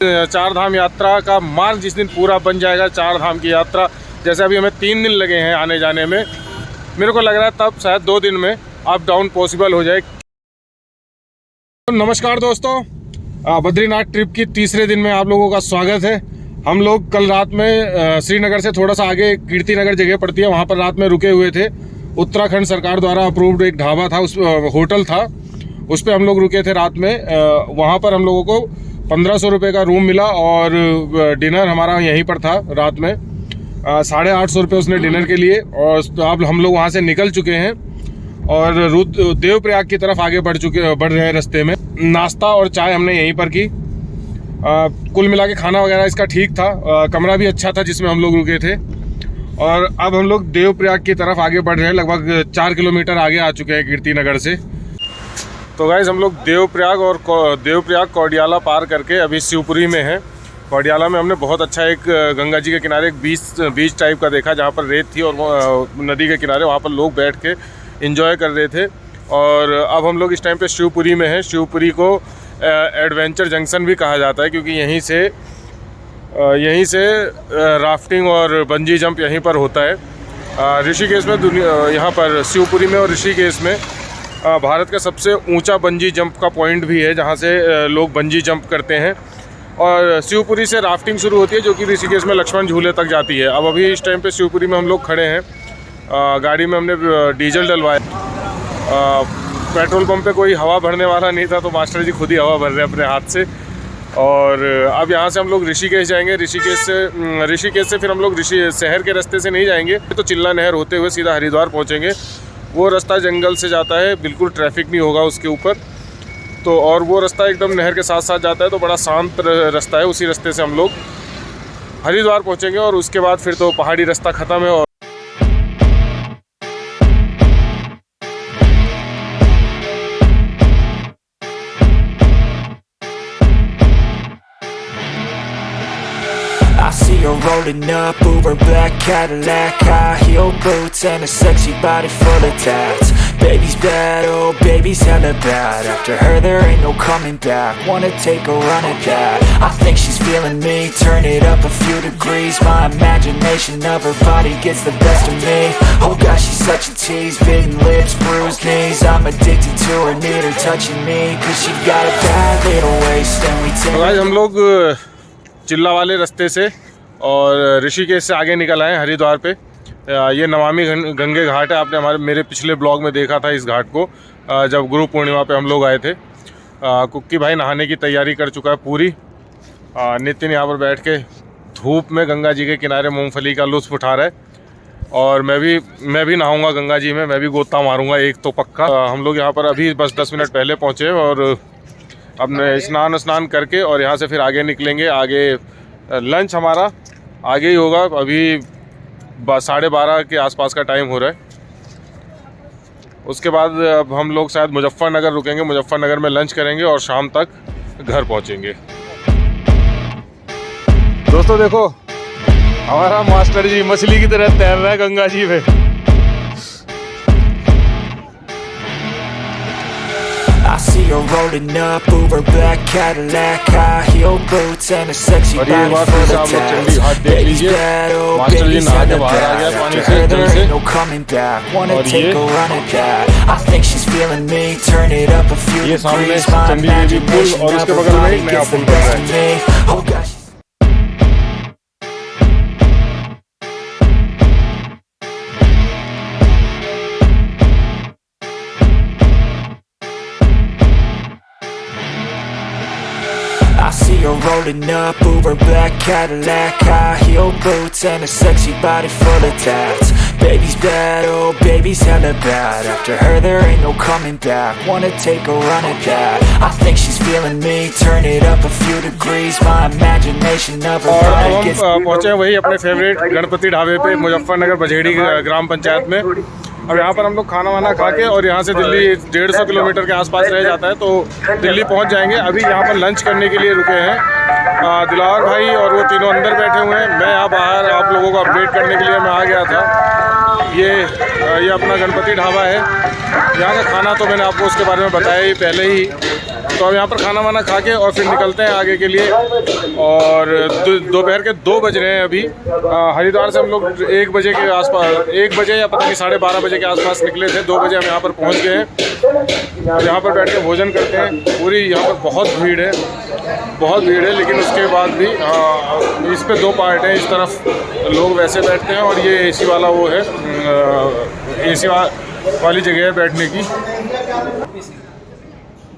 चार धाम यात्रा का मार्ग जिस दिन पूरा बन जाएगा, चार धाम की यात्रा, जैसे अभी हमें 3 दिन लगे हैं आने जाने में, मेरे को लग रहा है तब शायद 2 दिन में अप डाउन पॉसिबल हो जाए। नमस्कार दोस्तों, बद्रीनाथ ट्रिप की तीसरे दिन में आप लोगों का स्वागत है। हम लोग कल रात में श्रीनगर से थोड़ा सा आगे कीर्तिनगर जगह पड़ती है, वहाँ पर रात में रुके हुए थे। उत्तराखंड सरकार द्वारा अप्रूव्ड एक ढाबा था, उस होटल था, उस पर हम लोग रुके थे रात में। वहाँ पर हम लोगों को 1500 रुपये का रूम मिला और डिनर हमारा यहीं पर था रात में। 850 रुपये उसने डिनर के लिए। और अब हम लोग वहाँ से निकल चुके हैं और देवप्रयाग की तरफ आगे बढ़ रहे हैं। रास्ते में नाश्ता और चाय हमने यहीं पर की। कुल मिला के खाना वगैरह इसका ठीक था, कमरा भी अच्छा था जिसमें हम लोग रुके थे। और अब हम लोग देवप्रयाग की तरफ आगे बढ़ रहे हैं, लगभग 4 किलोमीटर आगे आ चुके हैं कीर्तिनगर से। तो गाइज़ हम लोग देवप्रयाग कौडियाला पार करके अभी शिवपुरी में हैं। कौडियाला में हमने बहुत अच्छा एक गंगा जी के किनारे एक बीच टाइप का देखा, जहाँ पर रेत थी और नदी के किनारे वहाँ पर लोग बैठ के एंजॉय कर रहे थे। और अब हम लोग इस टाइम पे शिवपुरी में हैं। शिवपुरी को एडवेंचर जंक्शन भी कहा जाता है, क्योंकि यहीं से राफ्टिंग और बंजी जंप यहीं पर होता है। ऋषिकेश में यहाँ पर शिवपुरी में और ऋषिकेश में भारत का सबसे ऊंचा बंजी जंप का पॉइंट भी है, जहाँ से लोग बंजी जंप करते हैं। और शिवपुरी से राफ्टिंग शुरू होती है, जो कि ऋषिकेश में लक्ष्मण झूले तक जाती है। अब अभी इस टाइम पे शिवपुरी में हम लोग खड़े हैं। गाड़ी में हमने डीजल डलवाया। पेट्रोल पंप पे कोई हवा भरने वाला नहीं था, तो मास्टर जी खुद ही हवा भर रहे हैं अपने हाथ से। और अब यहाँ से हम लोग ऋषिकेश जाएंगे। ऋषिकेश से फिर हम लोग शहर के रास्ते से नहीं जाएंगे, तो चिल्ला नहर होते हुए सीधा हरिद्वार पहुँचेंगे। वो रास्ता जंगल से जाता है, बिल्कुल ट्रैफिक नहीं होगा उसके ऊपर। तो और वो रास्ता एकदम नहर के साथ साथ जाता है, तो बड़ा शांत रास्ता है। उसी रास्ते से हम लोग हरिद्वार पहुँचेंगे और उसके बाद फिर तो पहाड़ी रास्ता ख़त्म है। और I see her rolling up, Uber black Cadillac, high heel boots and a sexy body full of tats. Baby's bad, oh baby's hella bad. After her there ain't no coming back. Wanna take a run at that? I think she's feeling me. Turn it up a few degrees. My imagination of her body gets the best of me. Oh gosh, she's such a tease. Bitten lips, bruised knees. I'm addicted to her, need her touching me, 'cause she got a bad little waist and we take. आज हम लोग चिल्ला वाले रास्ते से और ऋषिकेश से आगे निकल आए हरिद्वार पे। ये नमामि गंगे घाट है। आपने मेरे पिछले ब्लॉग में देखा था इस घाट को, जब गुरु पूर्णिमा पे हम लोग आए थे। कुक्की भाई नहाने की तैयारी कर चुका है पूरी। नितिन यहाँ पर बैठ के धूप में गंगा जी के किनारे मूंगफली का लुत्फ़ उठा रहा है। और मैं भी नहाऊंगा गंगा जी में, मैं भी गोता मारूंगा एक तो पक्का। हम लोग यहाँ पर अभी बस 10 मिनट पहले पहुँचे और अब स्नान करके और यहाँ से फिर आगे निकलेंगे। आगे लंच हमारा आगे ही होगा। अभी 12:30 के आसपास का टाइम हो रहा है। उसके बाद अब हम लोग शायद मुजफ्फरनगर रुकेंगे, मुजफ्फरनगर में लंच करेंगे और शाम तक घर पहुँचेंगे। दोस्तों देखो, हमारा मास्टर जी मछली की तरह तैर रहा है गंगा जी में। I see her rolling up, Uber black Cadillac, high heel boots and a sexy body full of tats. Baby's bad, oh baby's hella bad. After her there ain't no coming back. Wanna take a run at that? I think she's feeling me. Turn it up a few degrees. My imagination of her body gets the best of me. Oh gosh. I see her rolling up, Uber black Cadillac, high heel boots and a sexy body full of tats. Baby's bad, oh baby's hella bad. After her there ain't no coming back. Wanna take a run at that? I think she's feeling me. Turn it up a few degrees. My imagination of her body gets. पहुँचे वही अपने favourite Ganpati ढाबे पे मुजफ्फरनगर बझेड़ी ग्राम पंचायत में। अब यहाँ पर हम लोग खाना वाना खा के और यहाँ से दिल्ली 150 किलोमीटर के आसपास रह जाता है, तो दिल्ली पहुँच जाएंगे। अभी यहाँ पर लंच करने के लिए रुके हैं। दिलावर भाई और वो तीनों अंदर बैठे हुए हैं। मैं यहाँ बाहर आप लोगों को अपडेट करने के लिए मैं आ गया था। ये अपना गणपति ढाबा है। यहाँ का खाना तो मैंने आपको उसके बारे में बताया ही पहले ही। तो अब यहाँ पर खाना वाना खा के और फिर निकलते हैं आगे के लिए। और दोपहर के 2 बज रहे हैं अभी। हरिद्वार से हम लोग 1 बजे के आसपास, 1 बजे या पता नहीं 12:30 बजे के आसपास निकले थे। 2 बजे हम यहाँ पर पहुँच गए हैं। अब यहाँ पर बैठ के भोजन करते हैं। पूरी यहाँ पर बहुत भीड़ है, बहुत भीड़ है, लेकिन उसके बाद भी इस पे 2 पार्ट हैं। इस तरफ लोग वैसे बैठते हैं और ये एसी वाला वो है, एसी वाली जगह है बैठने की।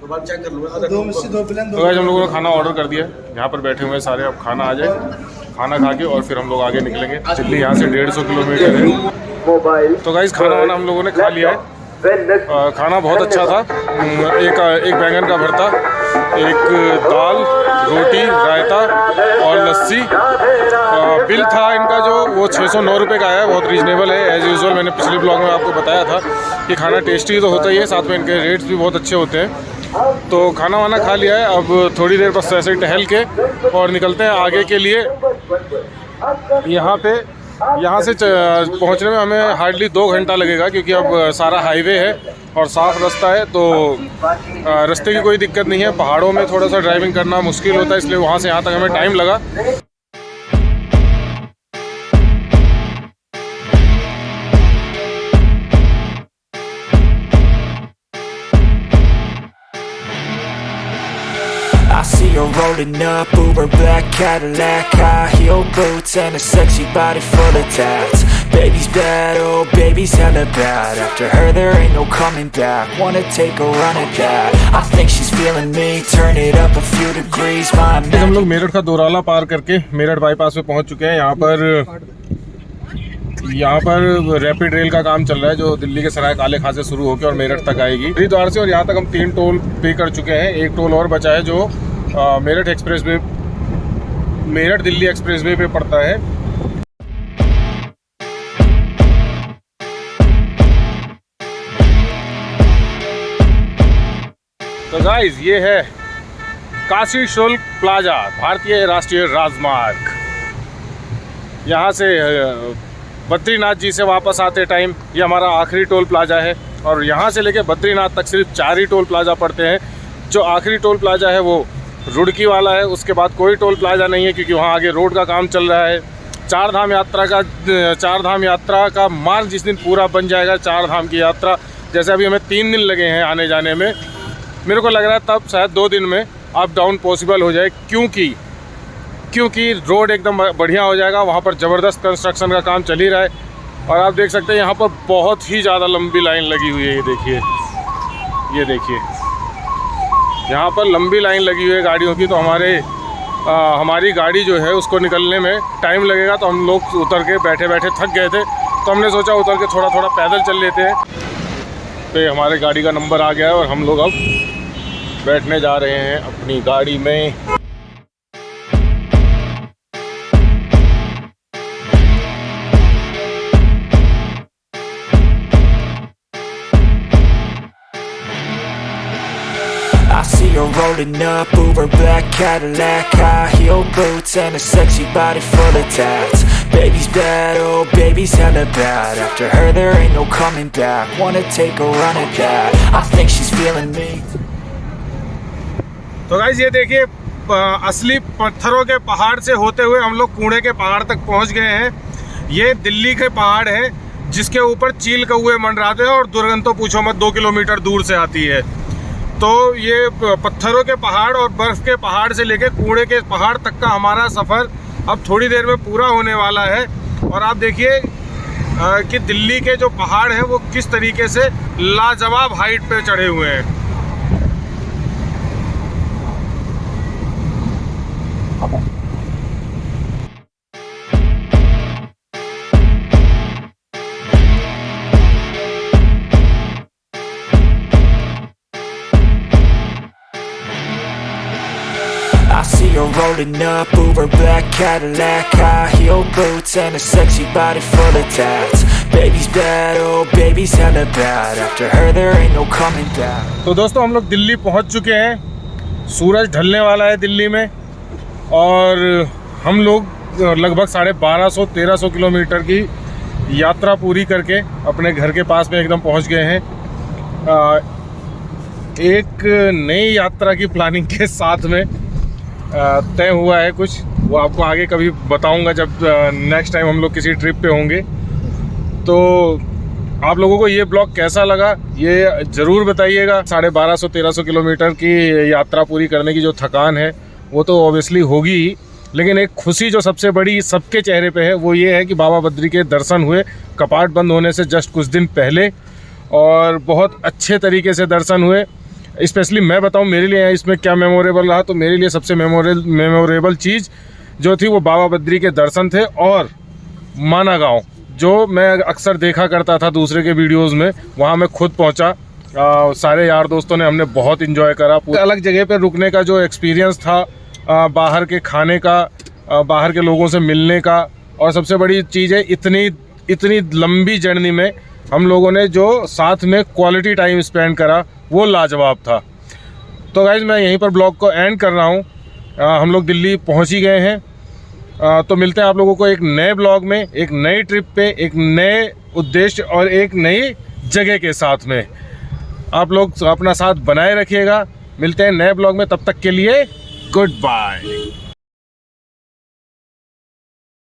तो गाइस हम लोगों ने खाना ऑर्डर कर दिया है, यहाँ पर बैठे हुए हैं सारे। अब खाना आ जाए, खाना खा के और फिर हम लोग आगे निकलेंगे। दिल्ली यहाँ से 150 किलोमीटर है। तो गाइस खाना वाना हम लोगों ने खा लिया है। खाना बहुत अच्छा था। एक बैंगन का भरता, एक दाल, रोटी, रायता और लस्सी। बिल था इनका जो वो 609 रुपये का है, बहुत रीजनेबल है। एज़ यूजुअल मैंने पिछले ब्लॉग में आपको बताया था कि खाना टेस्टी तो होता ही है, साथ में इनके रेट्स भी बहुत अच्छे होते हैं। तो खाना वाना खा लिया है, अब थोड़ी देर बस ऐसे टहल के और निकलते हैं आगे के लिए। यहाँ से पहुँचने में हमें हार्डली 2 घंटा लगेगा, क्योंकि अब सारा हाईवे है और साफ़ रास्ता है, तो रास्ते की कोई दिक्कत नहीं है। पहाड़ों में थोड़ा सा ड्राइविंग करना मुश्किल होता है, इसलिए वहाँ से यहाँ तक हमें टाइम लगा। I see her rolling up, Uber black Cadillac, high heel boots and a sexy body full of tats. Baby's bad, oh baby's hella bad. After her there ain't no coming back. Wanna take a run at that? I think she's feeling me. Turn it up a few degrees. हम लोग मेरठ का दोराला पार करके Meerut bypass पे पहुंच चुके हैं। यहाँ पर रैपिड रेल का काम चल रहा है, जो दिल्ली के सराय काले खां से शुरू होकर और मेरठ तक आएगी। हरिद्वार से और यहाँ तक हम 3 टोल पे कर चुके हैं। एक टोल और बचा है जो मेरठ एक्सप्रेसवे, मेरठ दिल्ली एक्सप्रेसवे पे पड़ता है। तो गाइस ये है काशी शुल्क प्लाजा, भारतीय राष्ट्रीय राजमार्ग। यहाँ से बद्रीनाथ जी से वापस आते टाइम ये हमारा आखिरी टोल प्लाजा है, और यहाँ से लेके बद्रीनाथ तक सिर्फ 4 ही टोल प्लाजा पड़ते हैं। जो आखिरी टोल प्लाजा है वो रुड़की वाला है, उसके बाद कोई टोल प्लाजा नहीं है, क्योंकि वहाँ आगे रोड का काम चल रहा है। चार धाम यात्रा का मार्ग जिस दिन पूरा बन जाएगा, 4 धाम की यात्रा, जैसे अभी हमें 3 दिन लगे हैं आने जाने में, मेरे को लग रहा है तब शायद 2 दिन में अप डाउन पॉसिबल हो जाए, क्योंकि रोड एकदम बढ़िया हो जाएगा। वहाँ पर ज़बरदस्त कंस्ट्रक्शन का काम चल ही रहा है, और आप देख सकते हैं यहाँ पर बहुत ही ज़्यादा लंबी लाइन लगी हुई है। ये देखिए यहाँ पर लंबी लाइन लगी हुई है गाड़ियों की। तो हमारी गाड़ी जो है उसको निकलने में टाइम लगेगा, तो हम लोग उतर के बैठे बैठे थक गए थे, तो हमने सोचा उतर के थोड़ा थोड़ा पैदल चल लेते हैं। पे हमारे गाड़ी का नंबर आ गया है और हम लोग अब बैठने जा रहे हैं अपनी गाड़ी में। I see her rolling up, Uber black Cadillac, high heel boots and a sexy body full of tats. Baby's bad, oh baby's hella bad. After her there ain't no coming back. Wanna take a run at that? I think she's feeling me. तो guys ये देखिए असली पत्थरों के पहाड़ से होते हुए हम लोग कूड़े के पहाड़ तक पहुंच गए हैं। ये दिल्ली के पहाड़ है जिसके ऊपर चील कौवे मंडराते हैं, और दुर्गंध तो पूछो मत, 2 किलोमीटर दूर से आती है। तो ये पत्थरों के पहाड़ और बर्फ़ के पहाड़ से लेके कूड़े के पहाड़ तक का हमारा सफ़र अब थोड़ी देर में पूरा होने वाला है। और आप देखिए कि दिल्ली के जो पहाड़ हैं वो किस तरीके से लाजवाब हाइट पे चढ़े हुए हैं। I see her rolling up, Uber black Cadillac, high heel boots and a sexy body full of tats. Baby's bad, oh baby's hella bad. After her there ain't no coming back. तो दोस्तों हम लोग दिल्ली पहुंच चुके हैं। सूरज ढलने वाला है दिल्ली में, और हम लोग लगभग 1250-1300 किलोमीटर की यात्रा पूरी करके अपने घर के पास में एकदम पहुंच गए हैं। एक नई यात्रा की प्लानिंग के साथ में तय हुआ है कुछ, वो आपको आगे कभी बताऊंगा जब नेक्स्ट टाइम हम लोग किसी ट्रिप पे होंगे। तो आप लोगों को ये ब्लॉग कैसा लगा ये ज़रूर बताइएगा। 1250-1300 किलोमीटर की यात्रा पूरी करने की जो थकान है वो तो ऑब्वियसली होगी ही, लेकिन एक खुशी जो सबसे बड़ी सबके चेहरे पे है वो ये है कि बाबा बद्री के दर्शन हुए कपाट बंद होने से जस्ट कुछ दिन पहले, और बहुत अच्छे तरीके से दर्शन हुए। स्पेशली मैं बताऊं मेरे लिए इसमें क्या मेमोरेबल रहा, तो मेरे लिए सबसे मेमोरेबल चीज़ जो थी वो बाबा बद्री के दर्शन थे, और माना गाँव जो मैं अक्सर देखा करता था दूसरे के वीडियोस में, वहाँ मैं खुद पहुँचा। सारे यार दोस्तों ने हमने बहुत इन्जॉय करा। अलग जगह पे रुकने का जो एक्सपीरियंस था, बाहर के खाने का, बाहर के लोगों से मिलने का, और सबसे बड़ी चीज़ है इतनी लंबी जर्नी में हम लोगों ने जो साथ में क्वालिटी टाइम स्पेंड करा वो लाजवाब था। तो गाइज़ मैं यहीं पर ब्लॉग को एंड कर रहा हूँ। हम लोग दिल्ली पहुँच ही गए हैं। तो मिलते हैं आप लोगों को एक नए ब्लॉग में, एक नई ट्रिप पे, एक नए उद्देश्य और एक नई जगह के साथ में। आप लोग अपना साथ बनाए रखिएगा। मिलते हैं नए ब्लॉग में, तब तक के लिए गुड बाय।